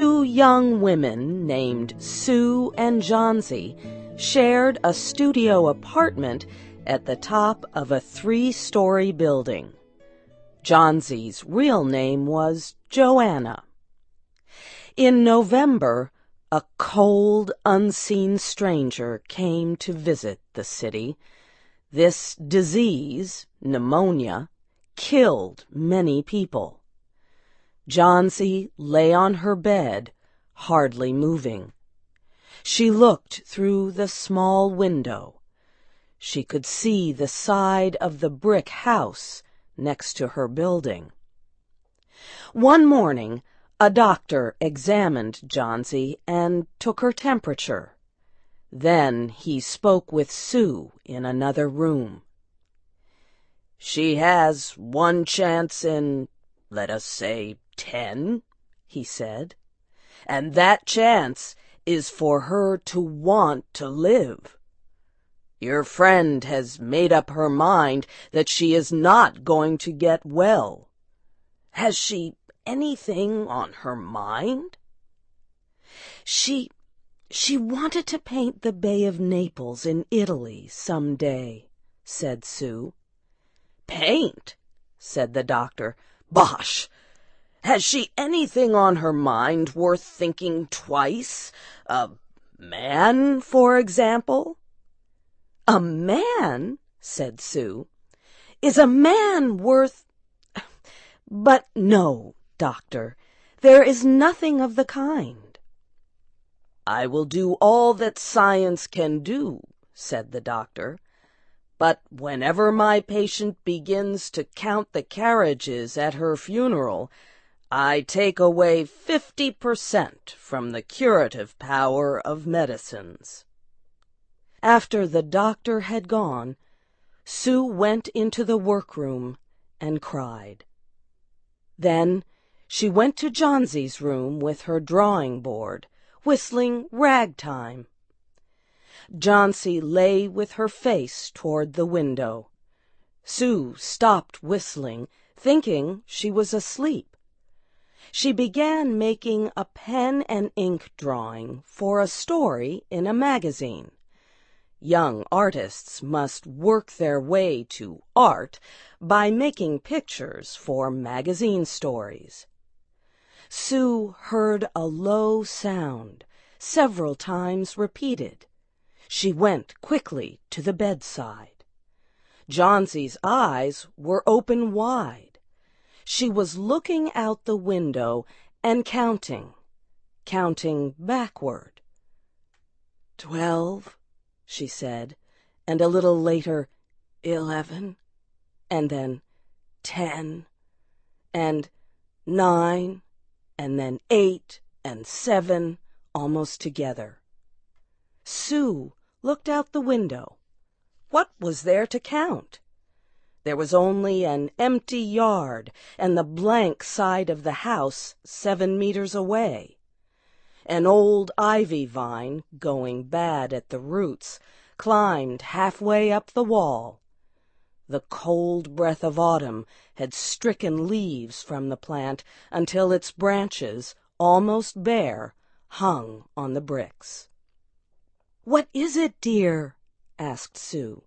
Two young women named Sue and Johnsy shared a studio apartment at the top of a 3-story building. Johnsy's real name was Joanna. In November, a cold, unseen stranger came to visit the city. This disease, pneumonia, killed many people. Johnsy lay on her bed, hardly moving. She looked through the small window. She could see the side of the brick house next to her building. One morning, a doctor examined Johnsy and took her temperature. Then he spoke with Sue in another room. "She has one chance in, let us say, 10, he said, "and that chance is for her to want to live. Your friend has made up her mind that she is not going to get well. Has she anything on her mind?" She wanted to paint the Bay of Naples in Italy some day," said Sue. "Paint?" said the doctor. "Bosh! Has she anything on her mind worth thinking twice? A man, for example?" "A man?" said Sue. "Is a man worth— But no, doctor, there is nothing of the kind." "I will do all that science can do," said the doctor. "But whenever my patient begins to count the carriages at her funeral, I take away 50% from the curative power of medicines." After the doctor had gone, Sue went into the workroom and cried. Then she went to Johnsy's room with her drawing board, whistling ragtime. Johnsy lay with her face toward the window. Sue stopped whistling, thinking she was asleep. She began making a pen and ink drawing for a story in a magazine. Young artists must work their way to art by making pictures for magazine stories. Sue heard a low sound, several times repeated. She went quickly to the bedside. Johnsy's eyes were open wide. She was looking out the window and counting backward. 12, she said, and a little later 11, and then 10, and 9, and then 8 and 7, almost together. Sue looked out the window. What was there to count? There was only an empty yard and the blank side of the house 7 meters away. An old ivy vine, going bad at the roots, climbed halfway up the wall. The cold breath of autumn had stricken leaves from the plant until its branches, almost bare, hung on the bricks. "What is it, dear?" asked Sue.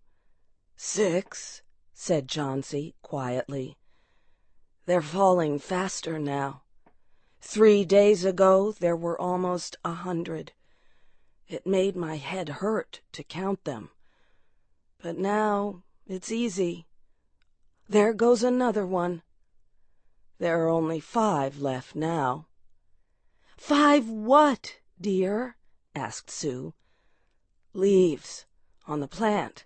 6, said Johnsy quietly. "They're falling faster now. 3 days ago there were almost 100. It made my head hurt to count them. But now it's easy. There goes another one. There are only 5 left now." "5 what, dear?" asked Sue. "Leaves on the plant.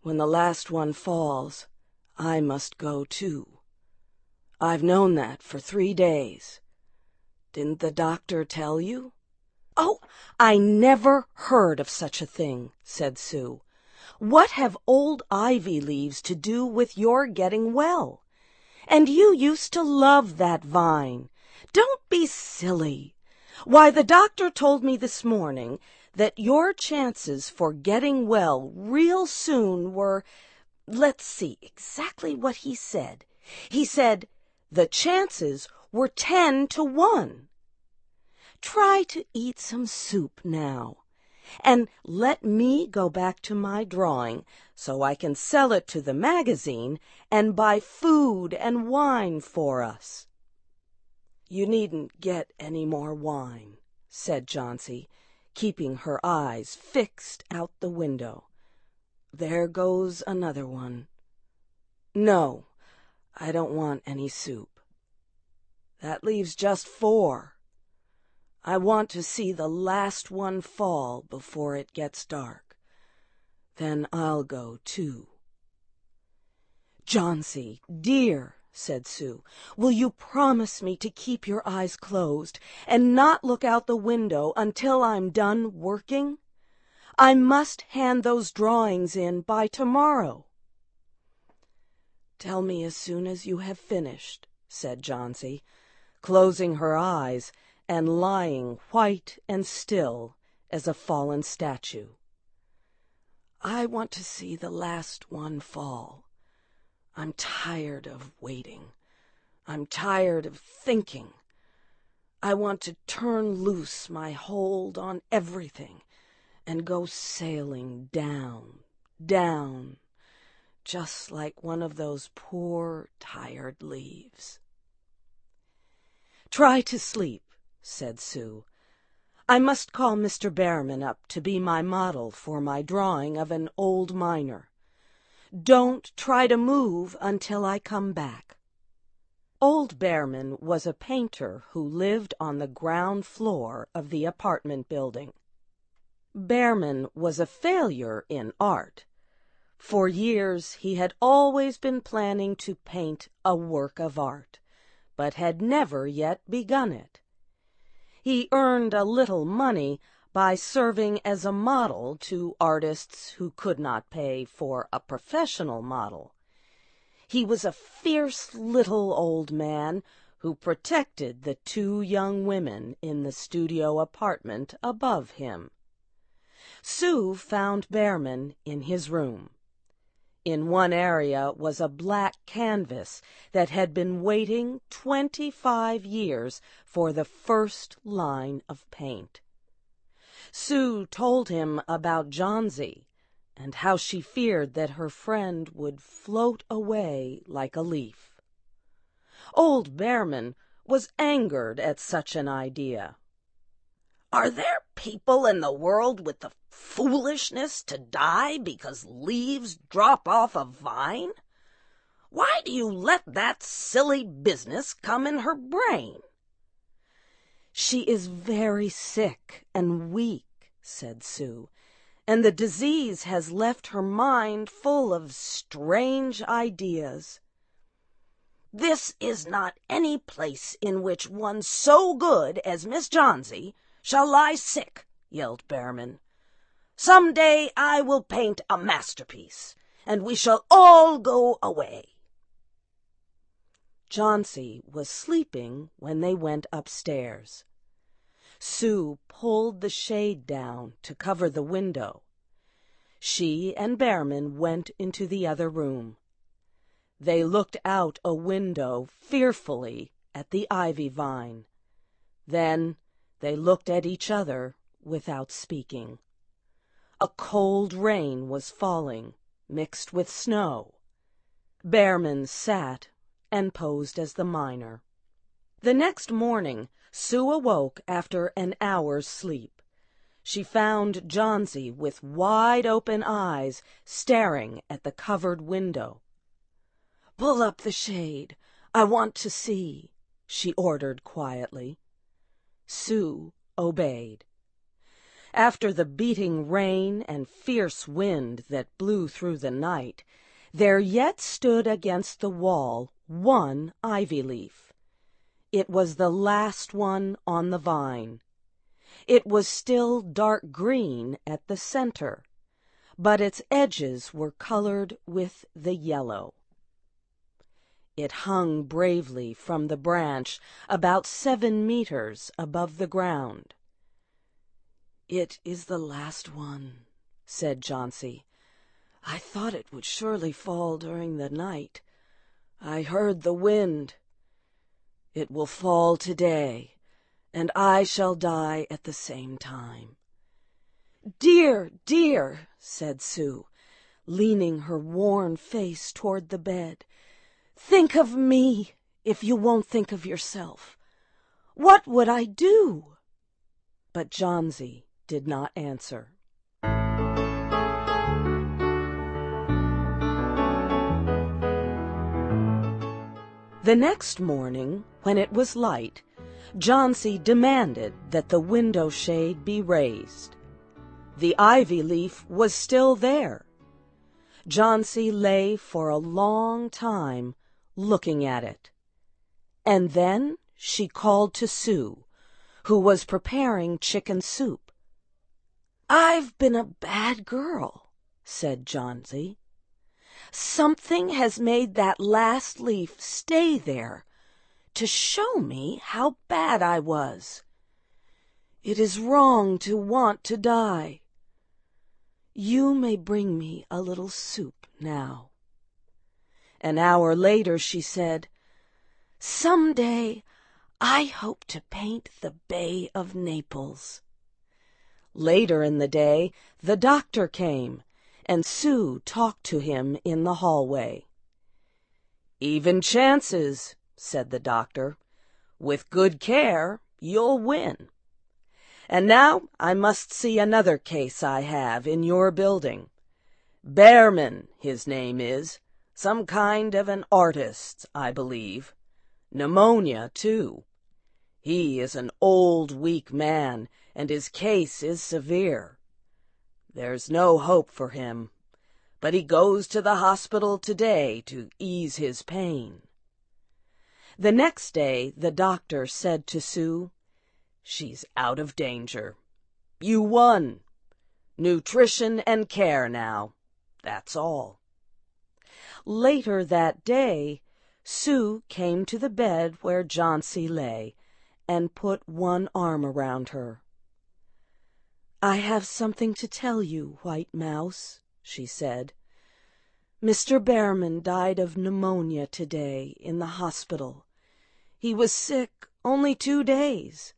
When the last one falls, I must go too. I've known that for 3 days. Didn't the doctor tell you?" "Oh, I never heard of such a thing," said Sue. "What have old ivy leaves to do with your getting well? And you used to love that vine. Don't be silly. Why, the doctor told me this morning that your chances for getting well real soon were— let's see exactly what he said. He said the chances were 10 to 1. Try to eat some soup now, and let me go back to my drawing so I can sell it to the magazine and buy food and wine for us." "You needn't get any more wine," said Johnsy, keeping her eyes fixed out the window. "There goes another one. No, I don't want any soup. That leaves just 4. I want to see the last one fall before it gets dark. Then I'll go too." "Johnsy, dear," said Sue, "will you promise me to keep your eyes closed and not look out the window until I'm done working? I must hand those drawings in by tomorrow." "Tell me as soon as you have finished," said Johnsy, closing her eyes and lying white and still as a fallen statue. "I want to see the last one fall. I'm tired of waiting. I'm tired of thinking. I want to turn loose my hold on everything and go sailing down, down, just like one of those poor, tired leaves." "Try to sleep," said Sue. "I must call Mr. Behrman up to be my model for my drawing of an old miner. Don't try to move until I come back." Old Behrman was a painter who lived on the ground floor of the apartment building. Behrman was a failure in art. For years he had always been planning to paint a work of art, but had never yet begun it. He earned a little money by serving as a model to artists who could not pay for a professional model. He was a fierce little old man who protected the 2 young women in the studio apartment above him. Sue found Behrman in his room. In one area was a black canvas that had been waiting 25 years for the first line of paint. Sue told him about Johnsy and how she feared that her friend would float away like a leaf. Old Behrman was angered at such an idea. "Are there people in the world with the foolishness to die because leaves drop off a vine? Why do you let that silly business come in her brain?" "She is very sick and weak," said Sue, "and the disease has left her mind full of strange ideas." "This is not any place in which one so good as Miss Johnsy shall lie sick," yelled Behrman. "Some day I will paint a masterpiece, and we shall all go away." Johnsy was sleeping when they went upstairs. Sue pulled the shade down to cover the window. She and Behrman went into the other room. They looked out a window fearfully at the ivy vine. Then they looked at each other without speaking. A cold rain was falling, mixed with snow. Behrman sat and posed as the miner. The next morning, Sue awoke after an hour's sleep. She found Johnsy with wide-open eyes staring at the covered window. "Pull up the shade. I want to see," she ordered quietly. Sue obeyed. After the beating rain and fierce wind that blew through the night, there yet stood against the wall one ivy leaf. It was the last one on the vine. It was still dark green at the center, but its edges were colored with the yellow. It hung bravely from the branch about 7 meters above the ground. "It is the last one," said Johnsy. "I thought it would surely fall during the night. I heard the wind. It will fall today, and I shall die at the same time." "Dear, dear," said Sue, leaning her worn face toward the bed, "think of me if you won't think of yourself. What would I do?" But Johnsy did not answer. The next morning, when it was light, Johnsy demanded that the window shade be raised. The ivy leaf was still there. Johnsy lay for a long time looking at it. And then she called to Sue, who was preparing chicken soup. "I've been a bad girl," said Johnsy. "Something has made that last leaf stay there to show me how bad I was. It is wrong to want to die. You may bring me a little soup now." An hour later she said, "Some day I hope to paint the Bay of Naples." Later in the day the doctor came, and Sue talked to him in the hallway. "Even chances," said the doctor. "With good care, you'll win. And now I must see another case I have in your building. Behrman, his name is. Some kind of an artist, I believe. Pneumonia, too. He is an old, weak man, and his case is severe. There's no hope for him, but he goes to the hospital today to ease his pain." The next day the doctor said to Sue, "She's out of danger. You won. Nutrition and care now. That's all." Later that day, Sue came to the bed where Johnsy lay and put one arm around her. "I have something to tell you, White Mouse," she said. "Mr. Behrman died of pneumonia today in the hospital. He was sick only 2 days.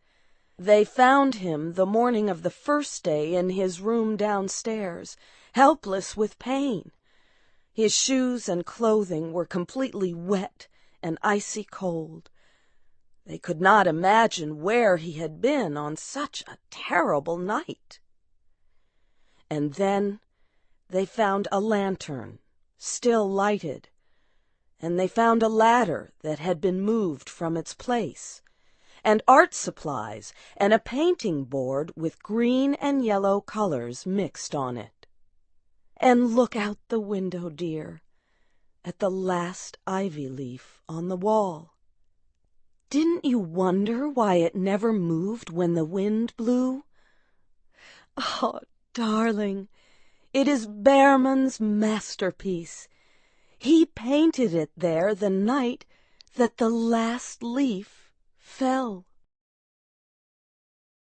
They found him the morning of the first day in his room downstairs, helpless with pain. His shoes and clothing were completely wet and icy cold. They could not imagine where he had been on such a terrible night. And then they found a lantern, still lighted, and they found a ladder that had been moved from its place, and art supplies, and a painting board with green and yellow colors mixed on it. And look out the window, dear, at the last ivy leaf on the wall. Didn't you wonder why it never moved when the wind blew? Oh, darling, it is Behrman's masterpiece. He painted it there the night that the last leaf fell."